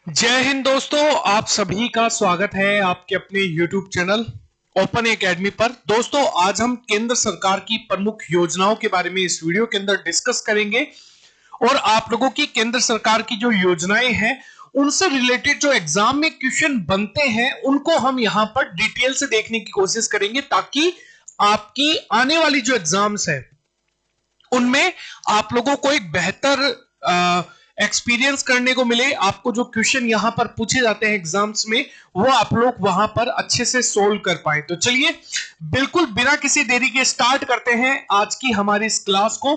जय हिंद दोस्तों, आप सभी का स्वागत है आपके अपने YouTube चैनल ओपन एकेडमी पर। दोस्तों, आज हम केंद्र सरकार की प्रमुख योजनाओं के बारे में इस वीडियो के अंदर डिस्कस करेंगे और आप लोगों की केंद्र सरकार की जो योजनाएं हैं उनसे रिलेटेड जो एग्जाम में क्वेश्चन बनते हैं उनको हम यहां पर डिटेल से देखने की कोशिश करेंगे, ताकि आपकी आने वाली जो एग्जाम्स है उनमें आप लोगों को एक बेहतर एक्सपीरियंस करने को मिले। आपको जो क्वेश्चन यहां पर पूछे जाते हैं एग्जाम्स में वो आप लोग वहां पर अच्छे से सोल्व कर पाए। तो चलिए बिल्कुल बिना किसी देरी के स्टार्ट करते हैं आज की हमारी इस क्लास को।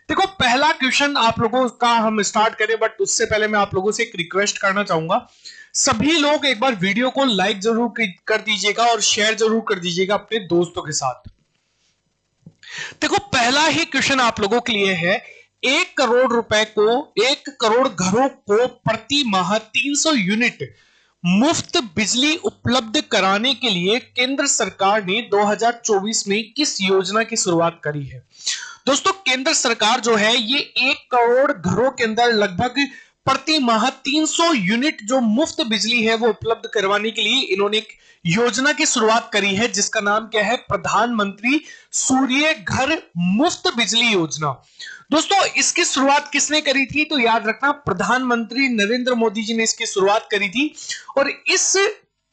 देखो, पहला क्वेश्चन आप लोगों का हम स्टार्ट करें, बट उससे पहले मैं आप लोगों से एक रिक्वेस्ट करना चाहूंगा। सभी लोग एक बार वीडियो को लाइक जरूर कर दीजिएगा और शेयर जरूर कर दीजिएगा अपने दोस्तों के साथ। देखो, पहला ही क्वेश्चन आप लोगों के लिए है, 1 करोड़ रुपए को 1 करोड़ घरों को प्रति माह 300 यूनिट मुफ्त बिजली उपलब्ध कराने के लिए केंद्र सरकार ने 2024 में किस योजना की शुरुआत करी है। दोस्तों, केंद्र सरकार जो है ये 1 करोड़ घरों के अंदर लगभग प्रति माह 300 यूनिट जो मुफ्त बिजली है वो उपलब्ध करवाने के लिए इन्होंने एक योजना की शुरुआत करी है, जिसका नाम क्या है, प्रधानमंत्री सूर्य घर मुफ्त बिजली योजना। दोस्तों, इसकी शुरुआत किसने करी थी? तो याद रखना, प्रधानमंत्री नरेंद्र मोदी जी ने इसकी शुरुआत करी थी। और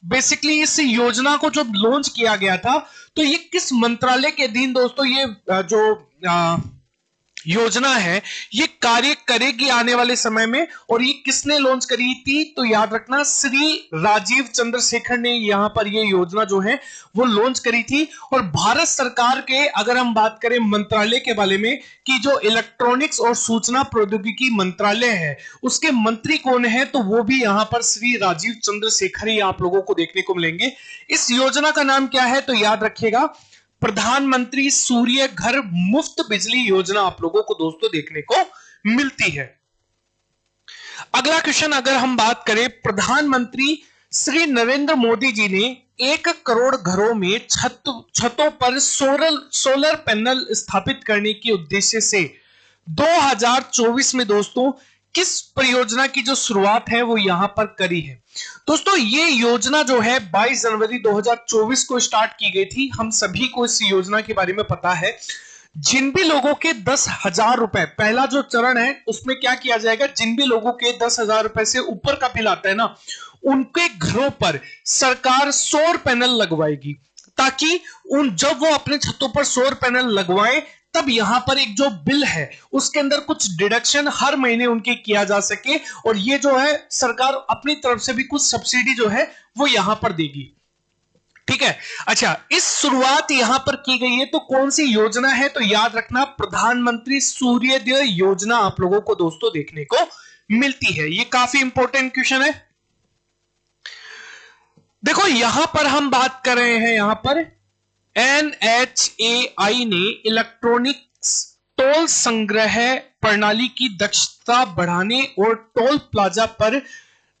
बेसिकली इस योजना को जब लॉन्च किया गया था तो ये किस मंत्रालय के अधीन दोस्तों ये जो योजना है ये कार्य करेगी आने वाले समय में, और ये किसने लॉन्च करी थी? तो याद रखना, श्री राजीव चंद्रशेखर ने यहां पर ये योजना जो है वो लॉन्च करी थी। और भारत सरकार के अगर हम बात करें मंत्रालय के बारे में कि जो इलेक्ट्रॉनिक्स और सूचना प्रौद्योगिकी मंत्रालय है उसके मंत्री कौन है, तो वो भी यहां पर श्री राजीव चंद्रशेखर ही आप लोगों को देखने को मिलेंगे। इस योजना का नाम क्या है? तो याद रखिएगा, प्रधानमंत्री सूर्य घर मुफ्त बिजली योजना आप लोगों को दोस्तों देखने को मिलती है। अगला क्वेश्चन अगर हम बात करें, प्रधानमंत्री श्री नरेंद्र मोदी जी ने 1 करोड़ घरों में छतों पर सोलर पैनल स्थापित करने के उद्देश्य से 2024 में दोस्तों किस परियोजना की जो शुरुआत है वो यहां पर करी है। दोस्तों, ये योजना जो है 22 जनवरी 2024 को स्टार्ट की गई थी। हम सभी को इस योजना के बारे में पता है। जिन भी लोगों के 10,000 रुपए, पहला जो चरण है उसमें क्या किया जाएगा, जिन भी लोगों के 10,000 रुपए से ऊपर का बिल आता है ना, उनके घरों पर सरकार सौर पैनल लगवाएगी, ताकि जब वो अपने छतों पर सौर पैनल लगवाएं तब यहां पर एक जो बिल है उसके अंदर कुछ डिडक्शन हर महीने उनके किया जा सके, और ये जो है सरकार अपनी तरफ से भी कुछ सब्सिडी जो है वो यहां पर देगी। ठीक है, अच्छा, इस शुरुआत यहां पर की गई है तो कौन सी योजना है? तो याद रखना, प्रधानमंत्री सूर्योदय योजना आप लोगों को दोस्तों देखने को मिलती है। ये काफी इंपॉर्टेंट क्वेश्चन है। देखो, यहां पर हम बात कर रहे हैं, यहां पर NHAI ने इलेक्ट्रॉनिक्स टोल संग्रह प्रणाली की दक्षता बढ़ाने और टोल प्लाजा पर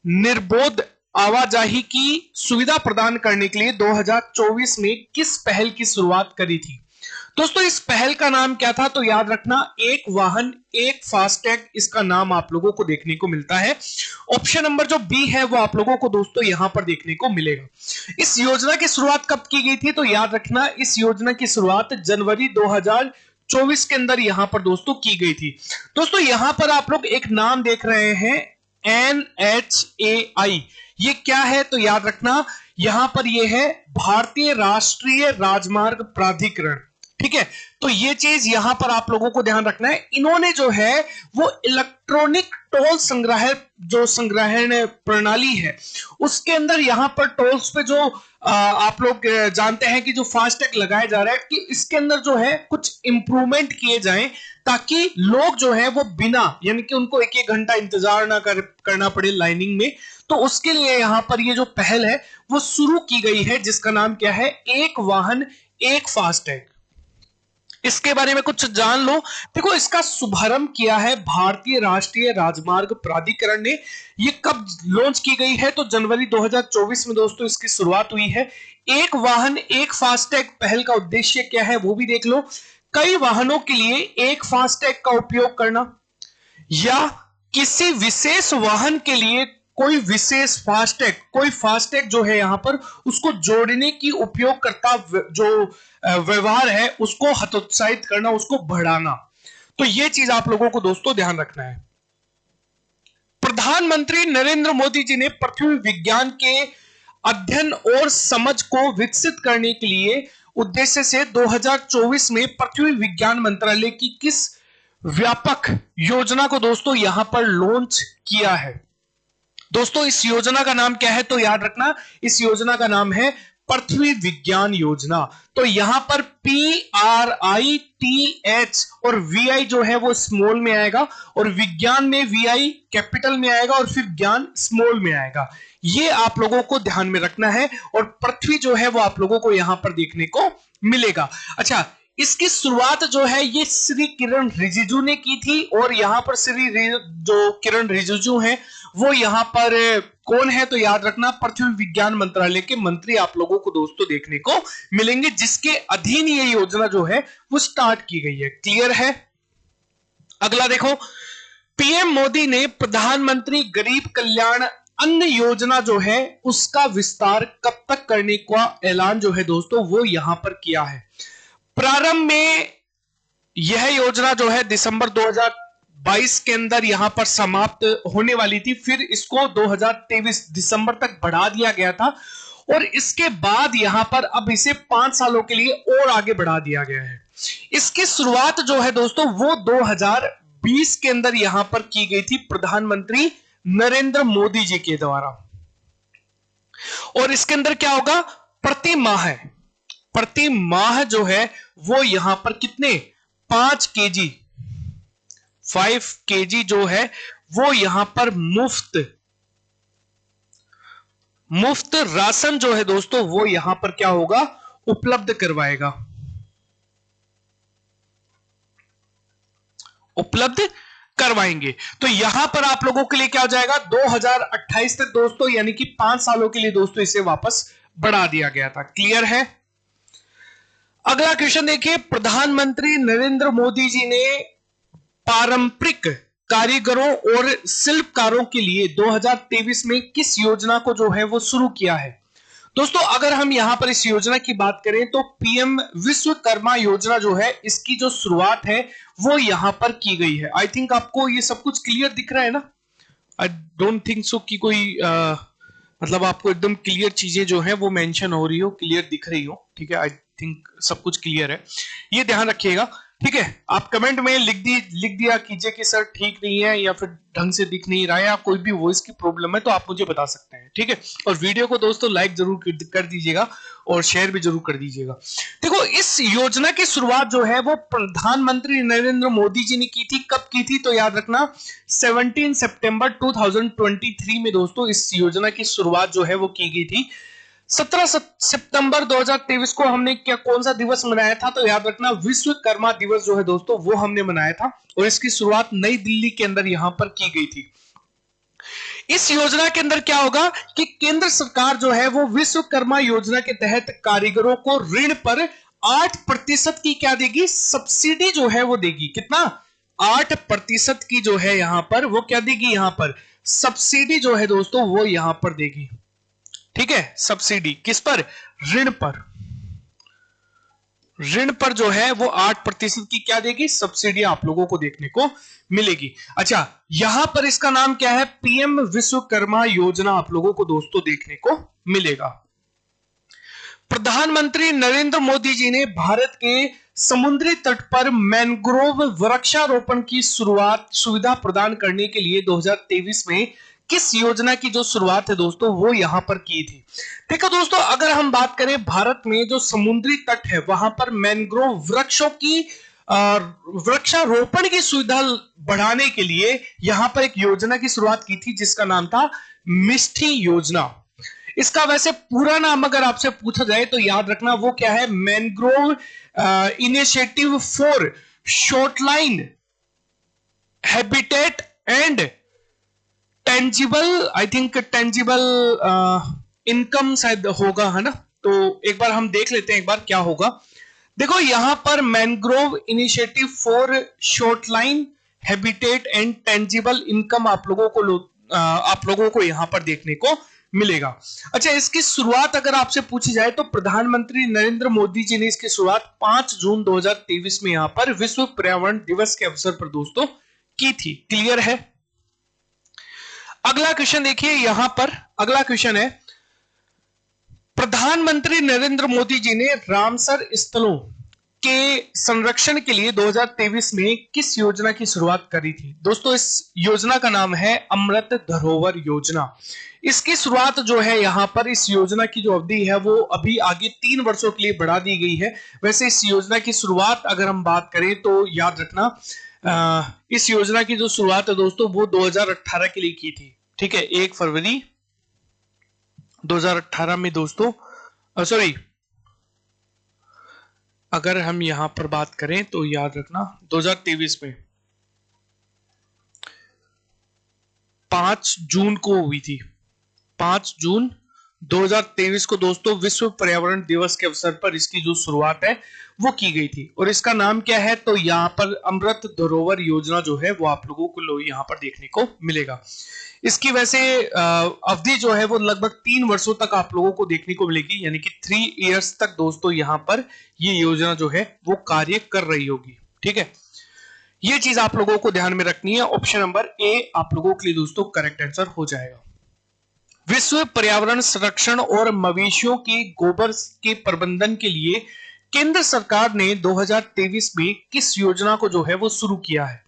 निर्बाध आवाजाही की सुविधा प्रदान करने के लिए 2024 में किस पहल की शुरुआत करी थी? दोस्तों, इस पहल का नाम क्या था? तो याद रखना, एक वाहन एक फास्टैग, इसका नाम आप लोगों को देखने को मिलता है। ऑप्शन नंबर जो बी है वो आप लोगों को दोस्तों यहां पर देखने को मिलेगा। इस योजना की शुरुआत कब की गई थी? तो याद रखना, इस योजना की शुरुआत जनवरी 2024 के अंदर यहां पर दोस्तों की गई थी। दोस्तों, यहां पर आप लोग एक नाम देख रहे हैं, NHAI। ये क्या है? तो याद रखना, यहां पर ये है भारतीय राष्ट्रीय राजमार्ग प्राधिकरण। ठीक है, तो ये चीज यहां पर आप लोगों को ध्यान रखना है। इन्होंने जो है वो इलेक्ट्रॉनिक टोल संग्रहण प्रणाली है उसके अंदर यहां पर टोल्स पे जो आप लोग जानते हैं कि जो फास्टैग लगाया जा रहा है, कि इसके अंदर जो है कुछ इंप्रूवमेंट किए जाएं, ताकि लोग जो है वो बिना, यानी कि उनको एक एक घंटा इंतजार ना करना पड़े लाइनिंग में। तो उसके लिए यहां पर ये जो पहल है वो शुरू की गई है, जिसका नाम क्या है, एक वाहन एक फास्टैग। इसके बारे में कुछ जान लो। देखो, इसका शुभारंभ किया है भारतीय राष्ट्रीय राजमार्ग प्राधिकरण ने। ये कब लॉन्च की गई है? तो जनवरी 2024 में दोस्तों इसकी शुरुआत हुई है। एक वाहन एक फास्टैग पहल का उद्देश्य क्या है वो भी देख लो। कई वाहनों के लिए एक फास्टैग का उपयोग करना, या किसी विशेष वाहन के लिए कोई विशेष फास्टैग, कोई फास्टैग जो है यहां पर उसको जोड़ने की उपयोगकर्ता जो व्यवहार है उसको हतोत्साहित करना, उसको बढ़ाना। तो ये चीज आप लोगों को दोस्तों ध्यान रखना है। प्रधानमंत्री नरेंद्र मोदी जी ने पृथ्वी विज्ञान के अध्ययन और समझ को विकसित करने के लिए उद्देश्य से 2024 में पृथ्वी विज्ञान मंत्रालय की किस व्यापक योजना को दोस्तों यहां पर लॉन्च किया है? दोस्तों इस योजना का नाम क्या है? तो याद रखना, इस योजना का नाम है पृथ्वी विज्ञान योजना। तो यहां पर PRITH और VI जो है वो स्मॉल में आएगा, और विज्ञान में VI कैपिटल में आएगा, और फिर ज्ञान स्मॉल में आएगा। ये आप लोगों को ध्यान में रखना है, और पृथ्वी जो है वो आप लोगों को यहां पर देखने को मिलेगा। अच्छा, इसकी शुरुआत जो है ये श्री किरण रिजिजू ने की थी, और यहां पर जो किरण रिजिजू हैं वो यहां पर कौन है? तो याद रखना, पृथ्वी विज्ञान मंत्रालय के मंत्री आप लोगों को दोस्तों देखने को मिलेंगे, जिसके अधीन ये योजना जो है वो स्टार्ट की गई है। क्लियर है? अगला देखो, पीएम मोदी ने प्रधानमंत्री गरीब कल्याण अन्न योजना जो है उसका विस्तार कब तक करने का ऐलान जो है दोस्तों वो यहां पर किया है। प्रारंभ में यह योजना जो है दिसंबर 2022 के अंदर यहां पर समाप्त होने वाली थी, फिर इसको 2023 दिसंबर तक बढ़ा दिया गया था, और इसके बाद यहां पर अब इसे 5 सालों के लिए और आगे बढ़ा दिया गया है। इसकी शुरुआत जो है दोस्तों वो 2020 के अंदर यहां पर की गई थी प्रधानमंत्री नरेंद्र मोदी जी के द्वारा। और इसके अंदर क्या होगा? प्रति माह जो है वो यहां पर कितने 5 kg जो है वो यहां पर मुफ्त राशन जो है दोस्तों वो यहां पर क्या होगा? उपलब्ध करवाएंगे। तो यहां पर आप लोगों के लिए क्या हो जाएगा? 2028 तक दोस्तों, यानी कि 5 सालों के लिए दोस्तों इसे वापस बढ़ा दिया गया था। क्लियर है? अगला क्वेश्चन देखिए, प्रधानमंत्री नरेंद्र मोदी जी ने पारंपरिक कारीगरों और शिल्पकारों के लिए 2023 में किस योजना को जो है वो शुरू किया है? दोस्तों अगर हम यहां पर इस योजना की बात करें तो पीएम विश्वकर्मा योजना जो है इसकी जो शुरुआत है वो यहां पर की गई है। आई थिंक आपको ये सब कुछ क्लियर दिख रहा है ना? आई डोंट थिंक सो कि कोई मतलब आपको एकदम क्लियर चीजें जो है वो मेंशन हो रही हो, क्लियर दिख रही हो। ठीक है, आई थिंक सब कुछ क्लियर है, ये ध्यान रखिएगा। ठीक है, आप कमेंट में लिख दिया कीजिए कि सर ठीक नहीं है या फिर ढंग से दिख नहीं रहा है या कोई भी वॉइस की प्रॉब्लम है तो आप मुझे बता सकते हैं। ठीक है, और वीडियो को दोस्तों लाइक जरूर कर दीजिएगा और शेयर भी जरूर कर दीजिएगा। देखो, इस योजना की शुरुआत जो है वो प्रधानमंत्री नरेंद्र मोदी जी ने की थी। कब की थी? तो याद रखना 17 सितंबर 2023 में दोस्तों इस योजना की शुरुआत जो है वो की गई थी। 17 सितंबर 2023 को हमने कौन सा दिवस मनाया था? तो याद रखना विश्वकर्मा दिवस जो है दोस्तों वो हमने मनाया था, और इसकी शुरुआत नई दिल्ली के अंदर यहां पर की गई थी। इस योजना के अंदर क्या होगा कि केंद्र सरकार जो है वो विश्वकर्मा योजना के तहत कारीगरों को ऋण पर 8% की क्या देगी? सब्सिडी जो है वो देगी। कितना? 8% की जो है यहां पर वो क्या देगी? यहां पर सब्सिडी जो है दोस्तों वो यहां पर देगी। ठीक है, सब्सिडी किस पर? ऋण पर जो है वो 8% की क्या देगी? सब्सिडी आप लोगों को देखने को मिलेगी। अच्छा, यहां पर इसका नाम क्या है? पीएम विश्वकर्मा योजना आप लोगों को दोस्तों देखने को मिलेगा। प्रधानमंत्री नरेंद्र मोदी जी ने भारत के समुद्री तट पर मैंग्रोव वृक्षारोपण की सुविधा प्रदान करने के लिए 2023 में किस योजना की जो शुरुआत है दोस्तों वो यहां पर की थी? देखो दोस्तों, अगर हम बात करें भारत में जो समुद्री तट है वहां पर मैंग्रोव वृक्षों की वृक्षारोपण की सुविधा बढ़ाने के लिए यहां पर एक योजना की शुरुआत की थी जिसका नाम था मिष्टी योजना। इसका वैसे पूरा नाम अगर आपसे पूछा जाए तो याद रखना वो क्या है? Mangrove initiative for shoreline habitat and tangible, I think tangible income शायद होगा, है ना? तो एक बार हम देख लेते हैं एक बार क्या होगा। देखो, यहां पर mangrove initiative for shoreline habitat and tangible income आप लोगों को आप लोगों को यहां पर देखने को मिलेगा। अच्छा, इसकी शुरुआत अगर आपसे पूछी जाए तो प्रधानमंत्री नरेंद्र मोदी जी ने इसकी शुरुआत 5 जून 2023 में यहां पर विश्व पर्यावरण दिवस के अवसर पर दोस्तों की थी। क्लियर है? अगला क्वेश्चन देखिए, यहां पर अगला क्वेश्चन है, प्रधानमंत्री नरेंद्र मोदी जी ने रामसर स्थलों के संरक्षण के लिए 2023 में किस योजना की शुरुआत करी थी? दोस्तों, इस योजना का नाम है अमृत धरोहर योजना। इसकी शुरुआत जो है यहां पर, इस योजना की जो अवधि है वो अभी आगे 3 वर्षों के लिए बढ़ा दी गई है। वैसे इस योजना की शुरुआत अगर हम बात करें तो याद रखना, इस योजना की जो शुरुआत है दोस्तों वो 2018 के लिए की थी। ठीक है, 1 फरवरी 2018 में दोस्तों, सॉरी, अगर हम यहां पर बात करें तो याद रखना 2023 में 5 जून को हुई थी। 5 जून 2023 को दोस्तों विश्व पर्यावरण दिवस के अवसर पर इसकी जो शुरुआत है वो की गई थी। और इसका नाम क्या है? तो यहां पर अमृत धरोहर योजना जो है वो आप लोगों को यहां पर देखने को मिलेगा। इसकी वैसे अवधि जो है वो लगभग 3 वर्षों तक आप लोगों को देखने को मिलेगी, यानी कि 3 इयर्स तक दोस्तों यहां पर ये योजना जो है वो कार्य कर रही होगी। ठीक है, ये चीज आप लोगों को ध्यान में रखनी है। ऑप्शन नंबर ए आप लोगों के लिए दोस्तों करेक्ट आंसर हो जाएगा। विश्व पर्यावरण संरक्षण और मवेशियों के गोबर के प्रबंधन के लिए केंद्र सरकार ने 2023 में किस योजना को जो है वो शुरू किया है?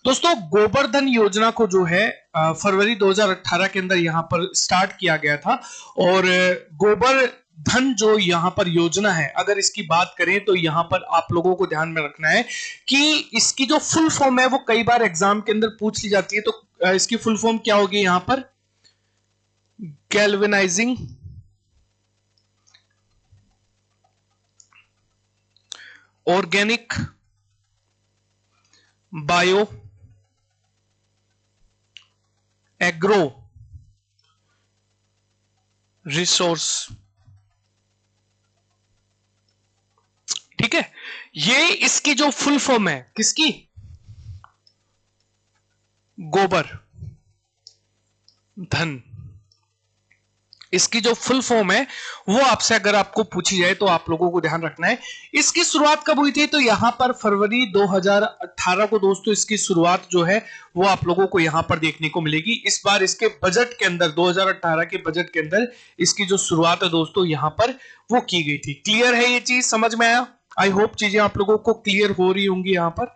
दोस्तों, गोबर्धन योजना को जो है फरवरी 2018 के अंदर यहां पर स्टार्ट किया गया था। और गोबर्धन जो यहां पर योजना है, अगर इसकी बात करें तो यहां पर आप लोगों को ध्यान में रखना है कि इसकी जो फुल फॉर्म है वो कई बार एग्जाम के अंदर पूछ ली जाती है। तो इसकी फुल फॉर्म क्या होगी यहां पर? Galvanising organic bio agro resource. ठीक है, ये इसकी जो फुल फॉर्म है, किसकी? गोबर धन। इसकी जो फुल फॉर्म है वो आपसे अगर आपको पूछी जाए तो आप लोगों को ध्यान रखना है। इसकी शुरुआत कब हुई थी? तो यहां पर फरवरी 2018 को दोस्तों इसकी शुरुआत जो है वो आप लोगों को यहां पर देखने को मिलेगी। इस बार इसके बजट के अंदर, 2018 के बजट के अंदर इसकी जो शुरुआत है दोस्तों यहां पर वो की गई थी। क्लियर है? ये चीज समझ में आया? आई होप चीजें आप लोगों को क्लियर हो रही होंगी यहां पर।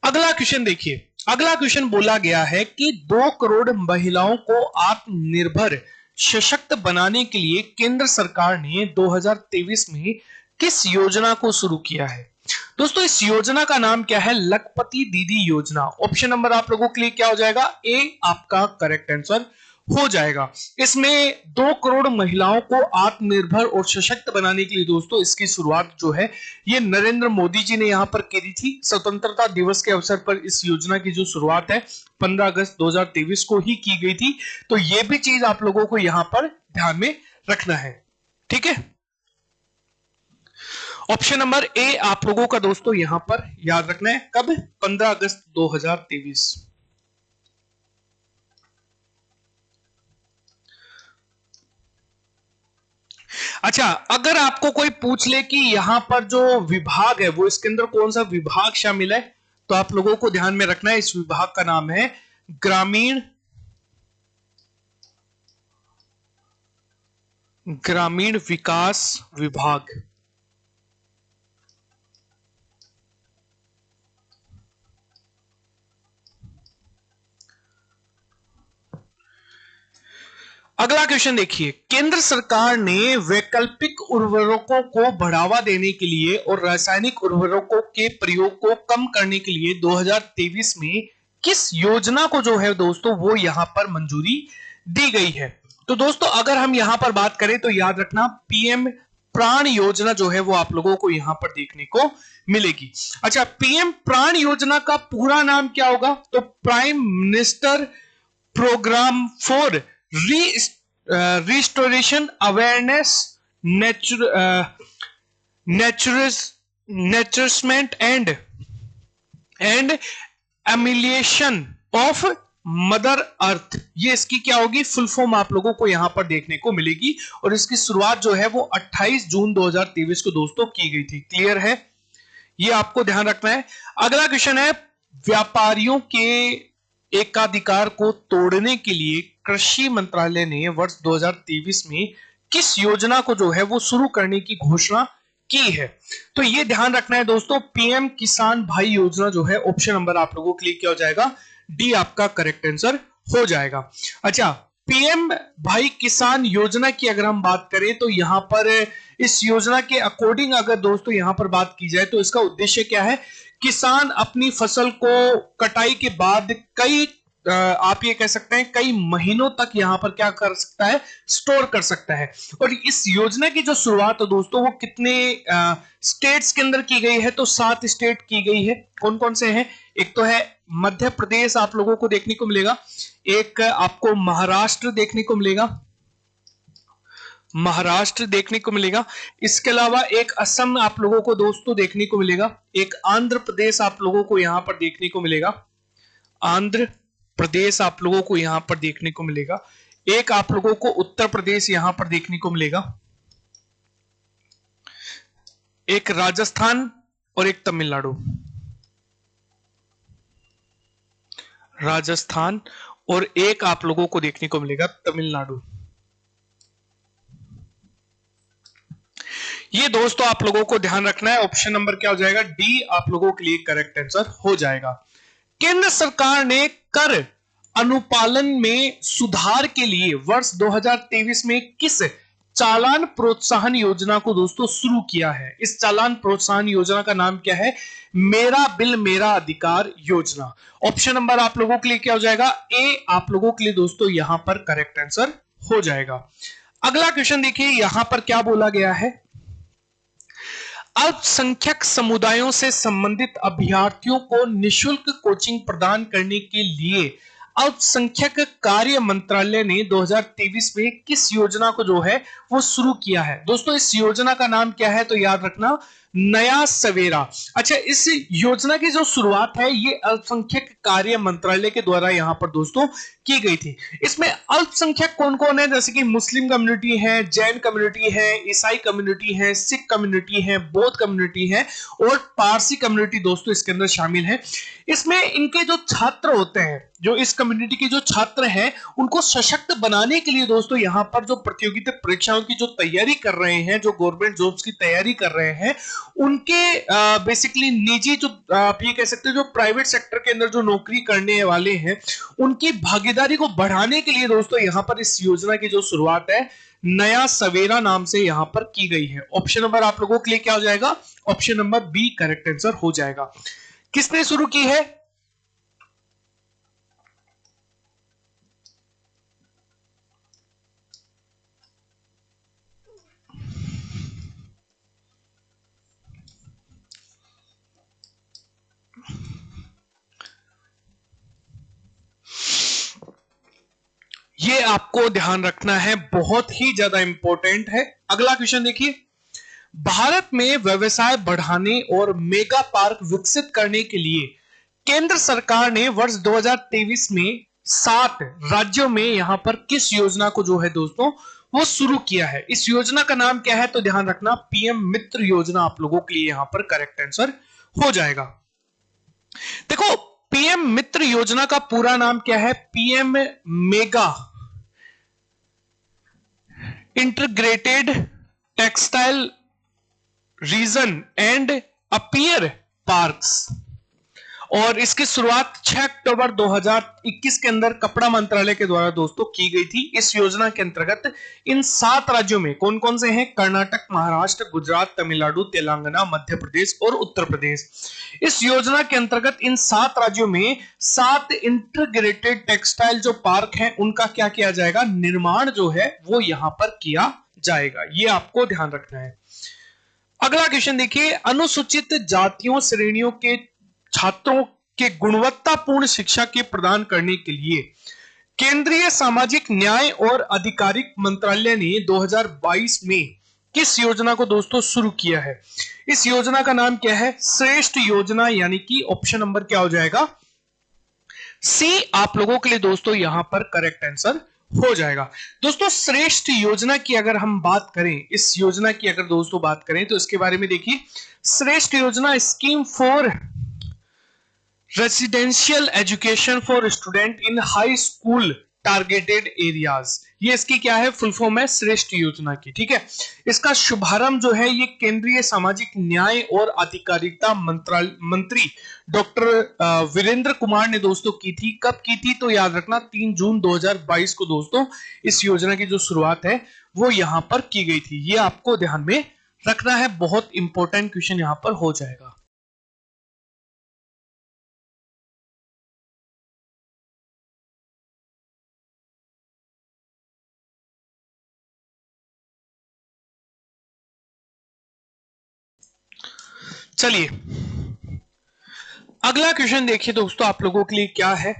अगला क्वेश्चन देखिए, अगला क्वेश्चन बोला गया है कि 2 करोड़ महिलाओं को आत्मनिर्भर सशक्त बनाने के लिए केंद्र सरकार ने 2023 में किस योजना को शुरू किया है? दोस्तों, इस योजना का नाम क्या है? लखपति दीदी योजना। ऑप्शन नंबर आप लोगों के लिए क्या हो जाएगा? ए आपका करेक्ट आंसर हो जाएगा। इसमें 2 करोड़ महिलाओं को आत्मनिर्भर और सशक्त बनाने के लिए दोस्तों इसकी शुरुआत जो है ये नरेंद्र मोदी जी ने यहां पर की थी। स्वतंत्रता दिवस के अवसर पर इस योजना की जो शुरुआत है 15 अगस्त 2023 को ही की गई थी। तो ये भी चीज आप लोगों को यहां पर ध्यान में रखना है। ठीक है, ऑप्शन नंबर ए आप लोगों का दोस्तों यहां पर याद रखना है। कब? 15 अगस्त 2023। अच्छा, अगर आपको कोई पूछ ले कि यहां पर जो विभाग है वो इसके अंदर कौन सा विभाग शामिल है, तो आप लोगों को ध्यान में रखना है इस विभाग का नाम है ग्रामीण विकास विभाग। अगला क्वेश्चन देखिए, केंद्र सरकार ने वैकल्पिक उर्वरकों को बढ़ावा देने के लिए और रासायनिक उर्वरकों के प्रयोग को कम करने के लिए 2023 में किस योजना को जो है दोस्तों वो यहां पर मंजूरी दी गई है? तो दोस्तों, अगर हम यहां पर बात करें तो याद रखना पीएम प्राण योजना जो है वो आप लोगों को यहां पर देखने को मिलेगी। अच्छा, पीएम प्राण योजना का पूरा नाम क्या होगा? तो prime minister programme for restoration awareness nurturement and amelioration of mother earth, ये इसकी क्या होगी, फुल फॉर्म आप लोगों को यहां पर देखने को मिलेगी। और इसकी शुरुआत जो है वो 28 जून 2023 को दोस्तों की गई थी। क्लियर है, ये आपको ध्यान रखना है। अगला क्वेश्चन है, व्यापारियों के एकाधिकार को तोड़ने के लिए कृषि मंत्रालय ने वर्ष 2023 में किस योजना को जो है वो शुरू करने की घोषणा की है? तो ये ध्यान रखना है दोस्तों, पीएम किसान भाई योजना जो है, ऑप्शन नंबर आप लोगों के लिए क्या हो जाएगा, डी आपका करेक्ट आंसर हो जाएगा। अच्छा, पीएम भाई किसान योजना की अगर हम बात करें तो यहां पर इस योजना के अकॉर्डिंग अगर दोस्तों यहां पर बात की जाए तो इसका उद्देश्य क्या है, किसान अपनी फसल को कटाई के बाद कई आप ये कह सकते हैं कई महीनों तक यहां पर क्या कर सकता है, स्टोर कर सकता है। और इस योजना की जो शुरुआत है दोस्तों वो कितने स्टेट्स के अंदर की गई है, तो 7 स्टेट की गई है। कौन कौन से हैं, एक तो है मध्य प्रदेश आप लोगों को देखने को मिलेगा, एक आपको महाराष्ट्र देखने को मिलेगा, महाराष्ट्र देखने को मिलेगा, इसके अलावा एक असम आप लोगों को दोस्तों देखने को मिलेगा, एक आंध्र प्रदेश आप लोगों को यहां पर देखने को मिलेगा, आंध्र प्रदेश आप लोगों को यहां पर देखने को मिलेगा, एक आप लोगों को उत्तर प्रदेश यहां पर देखने को मिलेगा, एक राजस्थान और एक तमिलनाडु, राजस्थान और एक आप लोगों को देखने को मिलेगा तमिलनाडु। ये दोस्तों आप लोगों को ध्यान रखना है, ऑप्शन नंबर क्या हो जाएगा, डी आप लोगों के लिए करेक्ट आंसर हो जाएगा। केंद्र सरकार ने कर अनुपालन में सुधार के लिए वर्ष 2023 में किस चालान प्रोत्साहन योजना को दोस्तों शुरू किया है? इस चालान प्रोत्साहन योजना का नाम क्या है, मेरा बिल मेरा अधिकार योजना। ऑप्शन नंबर आप लोगों के लिए क्या हो जाएगा, ए आप लोगों के लिए दोस्तों यहां पर करेक्ट आंसर हो जाएगा। अगला क्वेश्चन देखिए, यहां पर क्या बोला गया है, अल्पसंख्यक समुदायों से संबंधित अभ्यर्थियों को निशुल्क कोचिंग प्रदान करने के लिए अल्पसंख्यक कार्य मंत्रालय ने 2023 में किस योजना को जो है वो शुरू किया है? दोस्तों इस योजना का नाम क्या है, तो याद रखना, नया सवेरा। अच्छा, इस योजना की जो शुरुआत है ये अल्पसंख्यक कार्य मंत्रालय के द्वारा यहां पर दोस्तों की गई थी। इसमें अल्पसंख्यक कौन कौन है, जैसे कि मुस्लिम कम्युनिटी है, जैन कम्युनिटी है, ईसाई कम्युनिटी है, सिख कम्युनिटी है, बौद्ध कम्युनिटी है और पारसी कम्युनिटी दोस्तों इसके अंदर शामिल है। इसमें इनके जो छात्र होते हैं, जो इस कम्युनिटी के जो छात्र हैं, उनको सशक्त बनाने के लिए दोस्तों यहां पर जो प्रतियोगिता परीक्षाओं की जो तैयारी कर रहे हैं, जो गवर्नमेंट जॉब्स की तैयारी कर रहे हैं, उनके बेसिकली निजी जो आप ये कह सकते हैं जो प्राइवेट सेक्टर के अंदर जो नौकरी करने वाले हैं, उनकी भागीदारी को बढ़ाने के लिए दोस्तों यहां पर इस योजना की जो शुरुआत है नया सवेरा नाम से यहां पर की गई है। ऑप्शन नंबर आप लोगों के लिए क्या हो जाएगा, option number B correct answer हो जाएगा। किसने शुरू की है, ये आपको ध्यान रखना है, बहुत ही ज्यादा इंपॉर्टेंट है। अगला क्वेश्चन देखिए, भारत में व्यवसाय बढ़ाने और मेगा पार्क विकसित करने के लिए केंद्र सरकार ने वर्ष 2023 में 7 राज्यों में यहां पर किस योजना को जो है दोस्तों वो शुरू किया है? इस योजना का नाम क्या है, तो ध्यान रखना, पीएम मित्र योजना आप लोगों के लिए यहां पर करेक्ट आंसर हो जाएगा। देखो, पीएम मित्र योजना का पूरा नाम क्या है, PM mega integrated textile reason and appear parks, और इसकी शुरुआत 6 अक्टूबर 2021 के अंदर कपड़ा मंत्रालय के द्वारा दोस्तों की गई थी। इस योजना के अंतर्गत इन 7 राज्यों में कौन कौन से हैं, कर्नाटक, महाराष्ट्र, गुजरात, तमिलनाडु, तेलंगाना, मध्य प्रदेश और उत्तर प्रदेश। इस योजना के अंतर्गत इन 7 राज्यों में 7 इंटीग्रेटेड टेक्सटाइल जो पार्क हैं उनका क्या किया जाएगा, निर्माण जो है वो यहां पर किया जाएगा। ये आपको ध्यान रखना है। अगला क्वेश्चन देखिए, अनुसूचित जातियों श्रेणियों के छात्रों के गुणवत्तापूर्ण शिक्षा के प्रदान करने के लिए केंद्रीय सामाजिक न्याय और आधिकारिक मंत्रालय ने 2022 में किस योजना को दोस्तों शुरू किया है? इस योजना का नाम क्या है, श्रेष्ठ योजना, यानी कि ऑप्शन नंबर क्या हो जाएगा, सी आप लोगों के लिए दोस्तों यहां पर करेक्ट आंसर हो जाएगा। दोस्तों श्रेष्ठ योजना की अगर हम बात करें, इस योजना की अगर दोस्तों बात करें तो इसके बारे में देखिए, श्रेष्ठ योजना scheme for residential education for student in high school targeted areas, ये इसकी क्या है, फुल फॉर्म है श्रेष्ठ योजना की। ठीक है, इसका शुभारंभ जो है ये केंद्रीय सामाजिक न्याय और अधिकारिता मंत्री डॉक्टर वीरेंद्र कुमार ने दोस्तों की थी। कब की थी तो याद रखना 3 जून 2022 को दोस्तों इस योजना की जो शुरुआत है वो यहां पर की गई थी। ये आपको ध्यान में रखना है, बहुत इंपॉर्टेंट क्वेश्चन यहां पर हो जाएगा। चलिए अगला क्वेश्चन देखिए दोस्तों आप लोगों के लिए क्या है।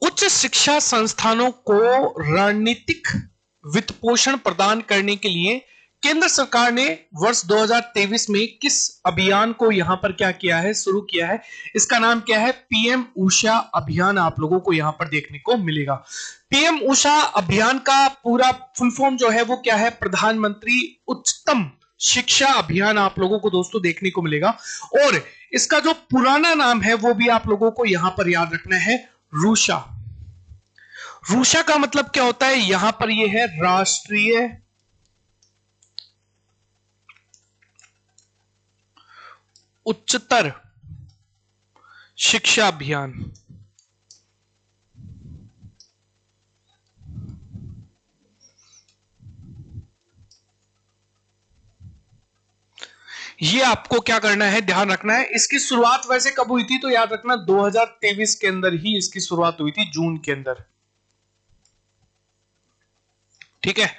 उच्च शिक्षा संस्थानों को रणनीतिक वित्तपोषण प्रदान करने के लिए केंद्र सरकार ने वर्ष 2023 में किस अभियान को यहां पर क्या किया है, शुरू किया है। इसका नाम क्या है, पीएम उषा अभियान आप लोगों को यहां पर देखने को मिलेगा। पीएम उषा अभियान का पूरा फुल फॉर्म जो है वो क्या है, प्रधानमंत्री उच्चतम शिक्षा अभियान आप लोगों को दोस्तों देखने को मिलेगा। और इसका जो पुराना नाम है वो भी आप लोगों को यहां पर याद रखना है, रूषा। रूषा का मतलब क्या होता है, यहां पर ये है राष्ट्रीय उच्चतर शिक्षा अभियान। ये आपको क्या करना है, ध्यान रखना है। इसकी शुरुआत वैसे कब हुई थी तो याद रखना 2023 के अंदर ही इसकी शुरुआत हुई थी, जून के अंदर। ठीक है,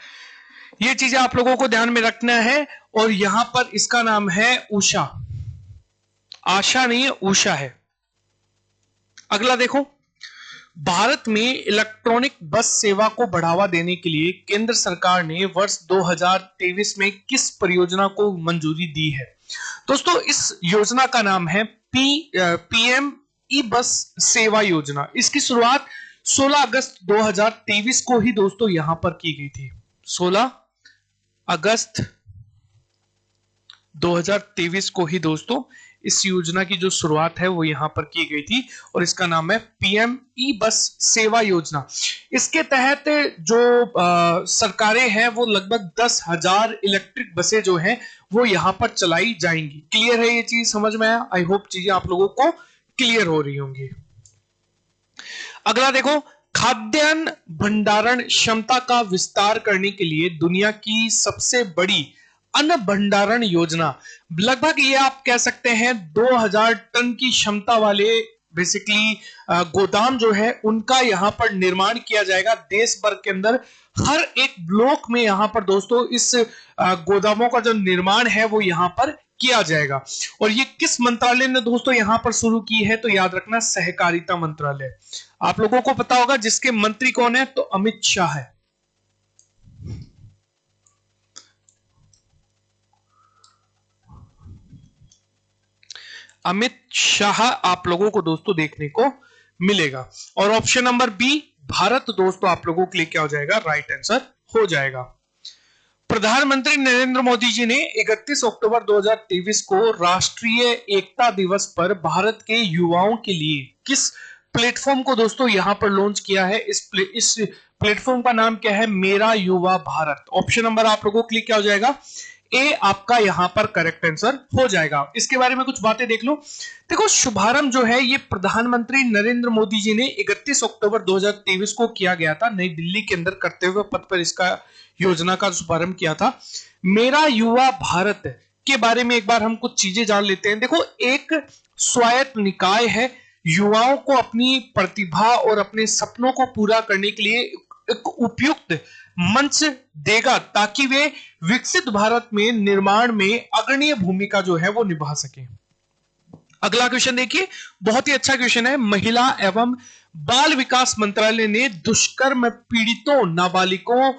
ये चीजें आप लोगों को ध्यान में रखना है। और यहां पर इसका नाम है उषा, आशा नहीं है, उषा है। अगला देखो, भारत में इलेक्ट्रॉनिक बस सेवा को बढ़ावा देने के लिए केंद्र सरकार ने वर्ष 2023 में किस परियोजना को मंजूरी दी है। दोस्तों इस योजना का नाम है पीएम ई बस सेवा योजना। इसकी शुरुआत 16 अगस्त 2023 को ही दोस्तों यहां पर की गई थी। 16 अगस्त 2023 को ही दोस्तों इस योजना की जो शुरुआत है वो यहां पर की गई थी और इसका नाम है पीएम ई बस सेवा योजना। इसके तहत जो सरकारें हैं वो लगभग 10,000 इलेक्ट्रिक बसें जो हैं वो यहां पर चलाई जाएंगी। क्लियर है, ये चीज समझ में आया? आई होप चीजें आप लोगों को क्लियर हो रही होंगी। अगला देखो, खाद्यान्न भंडारण क्षमता का विस्तार करने के लिए दुनिया की सबसे बड़ी अन्न भंडारण योजना, लगभग ये आप कह सकते हैं 2000 टन की क्षमता वाले बेसिकली गोदाम जो है उनका यहां पर निर्माण किया जाएगा देश भर के अंदर। हर एक ब्लॉक में यहां पर दोस्तों इस गोदामों का जो निर्माण है वो यहां पर किया जाएगा। और ये किस मंत्रालय ने दोस्तों यहां पर शुरू की है तो याद रखना सहकारिता मंत्रालय। आप लोगों को पता होगा जिसके मंत्री कौन है, तो अमित शाह है। अमित शाह आप लोगों को दोस्तों देखने को मिलेगा। और ऑप्शन नंबर बी भारत दोस्तों आप लोगों के लिए क्या हो जाएगा, राइट आंसर हो जाएगा। प्रधानमंत्री नरेंद्र मोदी जी ने 31 अक्टूबर 2023 को राष्ट्रीय एकता दिवस पर भारत के युवाओं के लिए किस प्लेटफॉर्म को दोस्तों यहां पर लॉन्च किया है। इस प्लेटफॉर्म का नाम क्या है, मेरा युवा भारत। ऑप्शन नंबर आप लोगों के लिए क्या हो जाएगा, ए आपका यहां पर करेक्ट आंसर हो जाएगा। इसके बारे में कुछ बातें देख लो। देखो शुभारंभ जो है ये प्रधानमंत्री नरेंद्र मोदी जी ने 31 अक्टूबर 2023 को किया गया था, नई दिल्ली के अंदर करते हुए पद पर इसका योजना का शुभारंभ किया था। मेरा युवा भारत के बारे में एक बार हम कुछ चीजें जान लेते हैं। देखो एक स्वायत्त निकाय है, युवाओं को अपनी प्रतिभा और अपने सपनों को पूरा करने के लिए एक उपयुक्त मंच देगा ताकि वे विकसित भारत में निर्माण में अग्रणी भूमिका जो है वो निभा सके। अगला क्वेश्चन देखिए, बहुत ही अच्छा क्वेश्चन है। महिला एवं बाल विकास मंत्रालय ने दुष्कर्म पीड़ितों नाबालिगों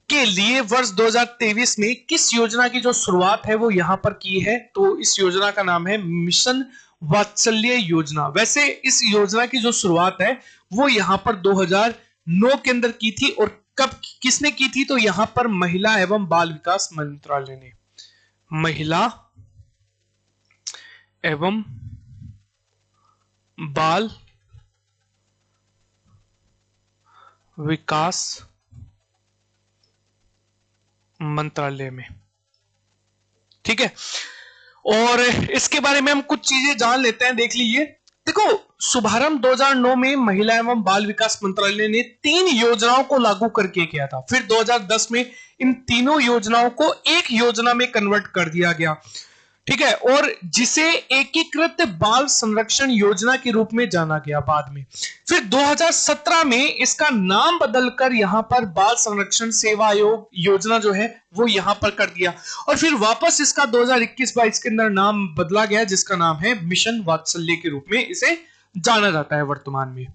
के लिए वर्ष 2023 में किस योजना की जो शुरुआत है वो यहां पर की है, तो इस योजना का नाम है मिशन वात्सल्य योजना। वैसे इस योजना की जो शुरुआत है वो यहां पर 2009 के अंदर की थी, और कब किसने की थी, तो यहां पर महिला एवं बाल विकास मंत्रालय ने, महिला एवं बाल विकास मंत्रालय में। ठीक है, और इसके बारे में हम कुछ चीजें जान लेते हैं, देख लीजिए। देखो, शुभारंभ 2009 में महिला एवं बाल विकास मंत्रालय ने 3 योजनाओं को लागू करके किया था। फिर 2010 में इन तीनों योजनाओं को एक योजना में कन्वर्ट कर दिया गया। ठीक है, और जिसे एकीकृत बाल संरक्षण योजना के रूप में जाना गया बाद में। फिर 2017 में इसका नाम बदलकर यहां पर बाल संरक्षण सेवा आयोग योजना जो है वो यहां पर कर दिया, और फिर वापस इसका 2021-22 के अंदर नाम बदला गया, जिसका नाम है मिशन वात्सल्य के रूप में इसे जाना जाता है वर्तमान में।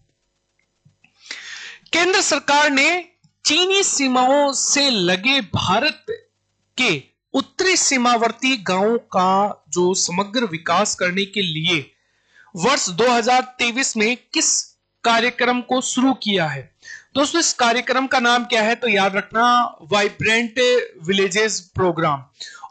केंद्र सरकार ने चीनी सीमाओं से लगे भारत के उत्तरी सीमावर्ती गांवों का जो समग्र विकास करने के लिए वर्ष 2023 में किस कार्यक्रम को शुरू किया है? दोस्तों, इस कार्यक्रम का नाम क्या है, तो याद रखना, वाइब्रेंट विलेजेस प्रोग्राम।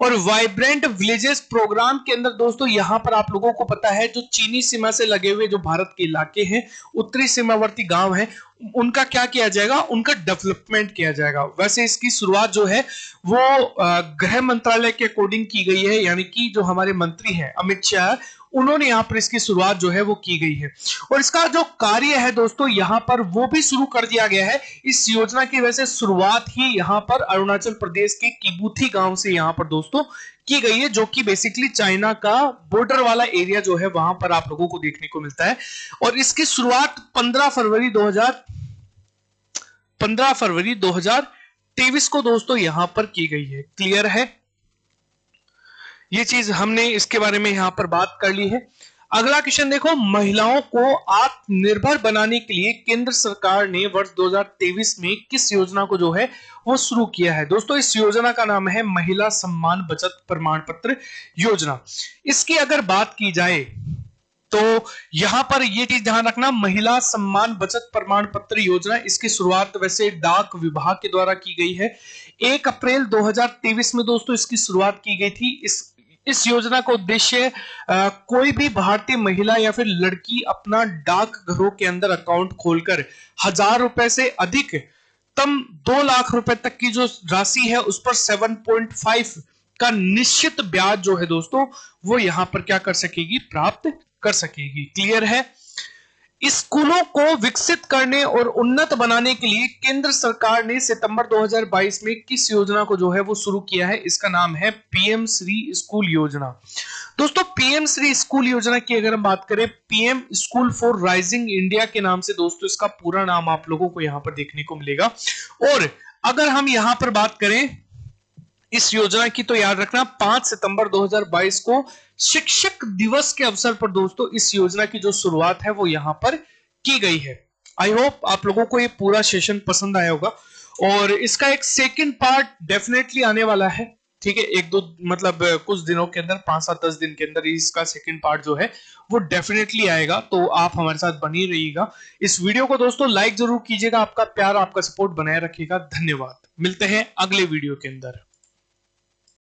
और वाइब्रेंट विलेजेस प्रोग्राम के अंदर दोस्तों यहां पर आप लोगों को पता है, जो चीनी सीमा से लगे हुए जो भारत के इलाके हैं, उत्तरी सीमावर्ती गांव हैं, उनका क्या किया जाएगा, उनका डेवलपमेंट किया जाएगा। वैसे इसकी शुरुआत जो है वो गृह मंत्रालय के अकॉर्डिंग की गई है, यानी कि जो हमारे मंत्री हैं अमित शाह, उन्होंने यहां पर इसकी शुरुआत जो है वो की गई है। और इसका जो कार्य है दोस्तों यहां पर वो भी शुरू कर दिया गया है। इस योजना की वैसे शुरुआत ही यहां पर अरुणाचल प्रदेश के किबुथी गांव से यहां पर दोस्तों की गई है, जो कि बेसिकली चाइना का बॉर्डर वाला एरिया जो है वहां पर आप लोगों को देखने को मिलता है। और इसकी शुरुआत 15 फरवरी 2023 को दोस्तों यहां पर की गई है। क्लियर है, ये चीज हमने इसके बारे में यहां पर बात कर ली है। अगला क्वेश्चन देखो, महिलाओं को आत्मनिर्भर बनाने के लिए केंद्र सरकार ने वर्ष 2023 में किस योजना को जो है वो शुरू किया है? दोस्तों, इस योजना का नाम है महिला सम्मान बचत प्रमाण पत्र योजना। इसकी अगर बात की जाए तो यहां पर यह चीज ध्यान रखना, महिला सम्मान बचत प्रमाण पत्र योजना, इसकी शुरुआत वैसे डाक विभाग के द्वारा की गई है। 1 अप्रैल 2023 में दोस्तों इसकी शुरुआत की गई थी। इस योजना का उद्देश्य कोई भी भारतीय महिला या फिर लड़की अपना डाक घरों के अंदर अकाउंट खोलकर 1000 रुपए से अधिक तम 2 लाख रुपए तक की जो राशि है उस पर 7.5 का निश्चित ब्याज जो है दोस्तों वो यहां पर क्या कर सकेगी, प्राप्त कर सकेगी। क्लियर है। स्कूलों को विकसित करने और उन्नत बनाने के लिए केंद्र सरकार ने सितंबर 2022 में किस योजना को जो है वो शुरू किया है? इसका नाम है पीएम श्री स्कूल योजना। दोस्तों, पीएम श्री स्कूल योजना की अगर हम बात करें, PM school for rising India के नाम से दोस्तों इसका पूरा नाम आप लोगों को यहां पर देखने को मिलेगा। और अगर हम यहां पर बात करें इस योजना की, तो याद रखना 5 सितंबर 2022 को शिक्षक दिवस के अवसर पर दोस्तों इस योजना की जो शुरुआत है वो यहां पर की गई है। आई होप आप लोगों को ये पूरा सेशन पसंद आया होगा, और इसका एक सेकंड पार्ट डेफिनेटली आने वाला है। ठीक है, एक दो मतलब कुछ दिनों के अंदर, 5-7-10 दिन के अंदर इसका सेकंड पार्ट जो है वो डेफिनेटली आएगा, तो आप हमारे साथ बनी रहिएगा। इस वीडियो को दोस्तों लाइक जरूर कीजिएगा, आपका प्यार आपका सपोर्ट बनाए रखिएगा। धन्यवाद, मिलते हैं अगले वीडियो के अंदर।